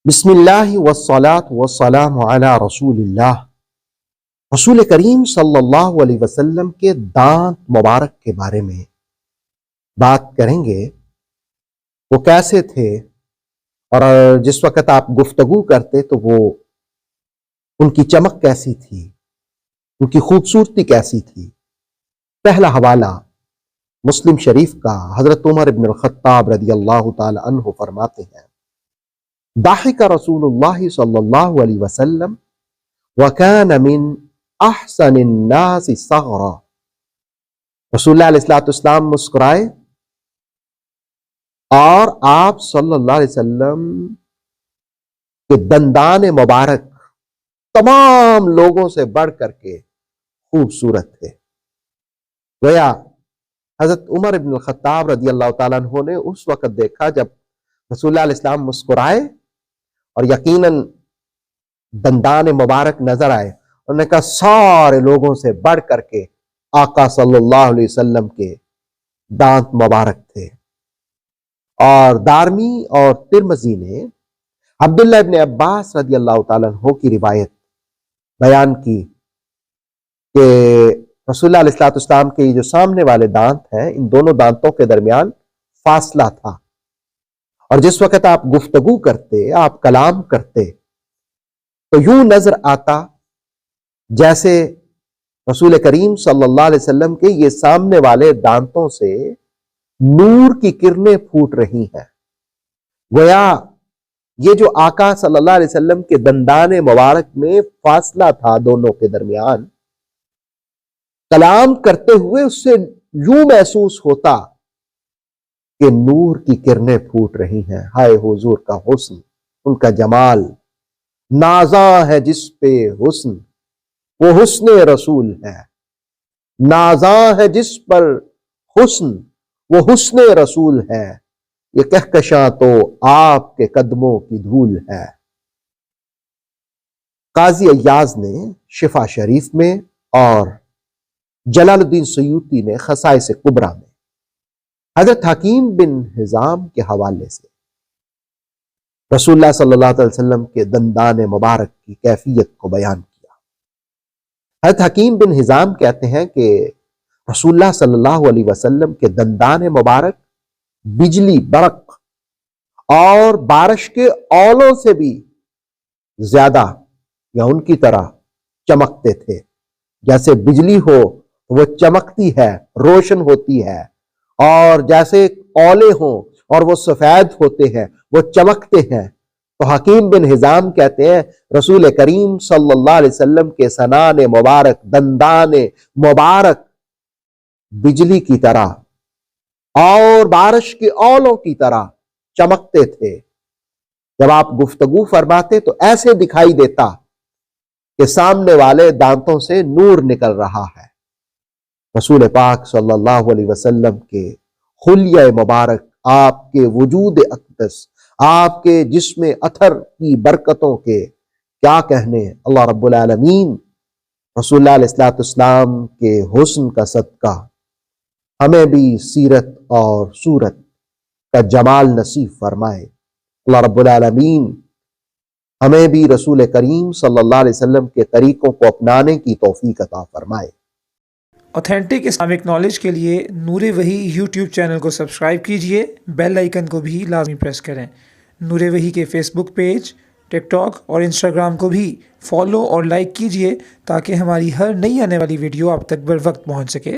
بسم اللہ والصلاة والسلام علی رسول اللہ۔ رسول کریم صلی اللہ علیہ وسلم کے دانت مبارک کے بارے میں بات کریں گے۔ وہ کیسے تھے اور جس وقت آپ گفتگو کرتے تو وہ ان کی چمک کیسی تھی، ان کی خوبصورتی کیسی تھی۔ پہلا حوالہ مسلم شریف کا، حضرت عمر بن الخطاب رضی اللہ تعالی عنہ فرماتے ہیں: ضحک رسول اللہ صلی اللہ علیہ وسلم وکان من احسن الناس صغرا۔ رسول اللہ علیہ السلام مسکرائے اور آپ صلی اللہ علیہ وسلم کے دندان مبارک تمام لوگوں سے بڑھ کر کے خوبصورت تھے۔ گویا حضرت عمر بن الخطاب رضی اللہ تعالیٰ عنہ نے اس وقت دیکھا جب رسول اللہ علیہ السلام مسکرائے اور یقیناً دندان مبارک نظر آئے، انہوں نے کہا سارے لوگوں سے بڑھ کر کے آقا صلی اللہ علیہ وسلم کے دانت مبارک تھے۔ اور دارمی اور ترمذی نے عبداللہ ابن عباس رضی اللہ تعالیٰ عنہ کی روایت بیان کی کہ رسول اللہ علیہ السلام کے یہ جو سامنے والے دانت ہیں، ان دونوں دانتوں کے درمیان فاصلہ تھا، اور جس وقت آپ گفتگو کرتے، آپ کلام کرتے تو یوں نظر آتا جیسے رسول کریم صلی اللہ علیہ وسلم کے یہ سامنے والے دانتوں سے نور کی کرنیں پھوٹ رہی ہیں۔ گویا یہ جو آقا صلی اللہ علیہ وسلم کے دندان مبارک میں فاصلہ تھا دونوں کے درمیان، کلام کرتے ہوئے اس سے یوں محسوس ہوتا کہ نور کی کرنیں پھوٹ رہی ہیں۔ ہائے حضور کا حسن، ان کا جمال، نازاں ہے جس پہ حسن وہ حسن رسول ہے، نازاں ہے جس پر حسن وہ حسن رسول ہے، یہ کہکشاں تو آپ کے قدموں کی دھول ہے۔ قاضی ایاز نے شفا شریف میں اور جلال الدین سیوطی نے خصائص کبریٰ میں حضرت حکیم بن حزام کے حوالے سے رسول اللہ صلی اللہ علیہ وسلم کے دندان مبارک کی کیفیت کو بیان کیا۔ حضرت حکیم بن حزام کہتے ہیں کہ رسول اللہ صلی اللہ علیہ وسلم کے دندان مبارک بجلی، برق اور بارش کے اولوں سے بھی زیادہ یا ان کی طرح چمکتے تھے۔ جیسے بجلی ہو وہ چمکتی ہے، روشن ہوتی ہے، اور جیسے اولے ہوں اور وہ سفید ہوتے ہیں، وہ چمکتے ہیں۔ تو حکیم بن حزام کہتے ہیں رسول کریم صلی اللہ علیہ وسلم کے سنان مبارک، دندان مبارک بجلی کی طرح اور بارش کے اولوں کی طرح چمکتے تھے۔ جب آپ گفتگو فرماتے تو ایسے دکھائی دیتا کہ سامنے والے دانتوں سے نور نکل رہا ہے۔ رسول پاک صلی اللہ علیہ وسلم کے خلیہ مبارک، آپ کے وجود اقدس، آپ کے جسم اطہر کی برکتوں کے کیا کہنے۔ اللہ رب العالمین رسول اللہ علیہ السلام کے حسن کا صدقہ ہمیں بھی سیرت اور صورت کا جمال نصیب فرمائے۔ اللہ رب العالمین ہمیں بھی رسول کریم صلی اللہ علیہ وسلم کے طریقوں کو اپنانے کی توفیق عطا فرمائے۔ اوتھینٹک اسلامک نالج کے لیے نور وحی یوٹیوب چینل کو سبسکرائب کیجئے، بیل آئیکن کو بھی لازمی پریس کریں۔ نور وحی کے فیس بک پیج، ٹک ٹاک اور انسٹاگرام کو بھی فالو اور لائک کیجئے تاکہ ہماری ہر نئی آنے والی ویڈیو آپ تک بر وقت پہنچ سکے۔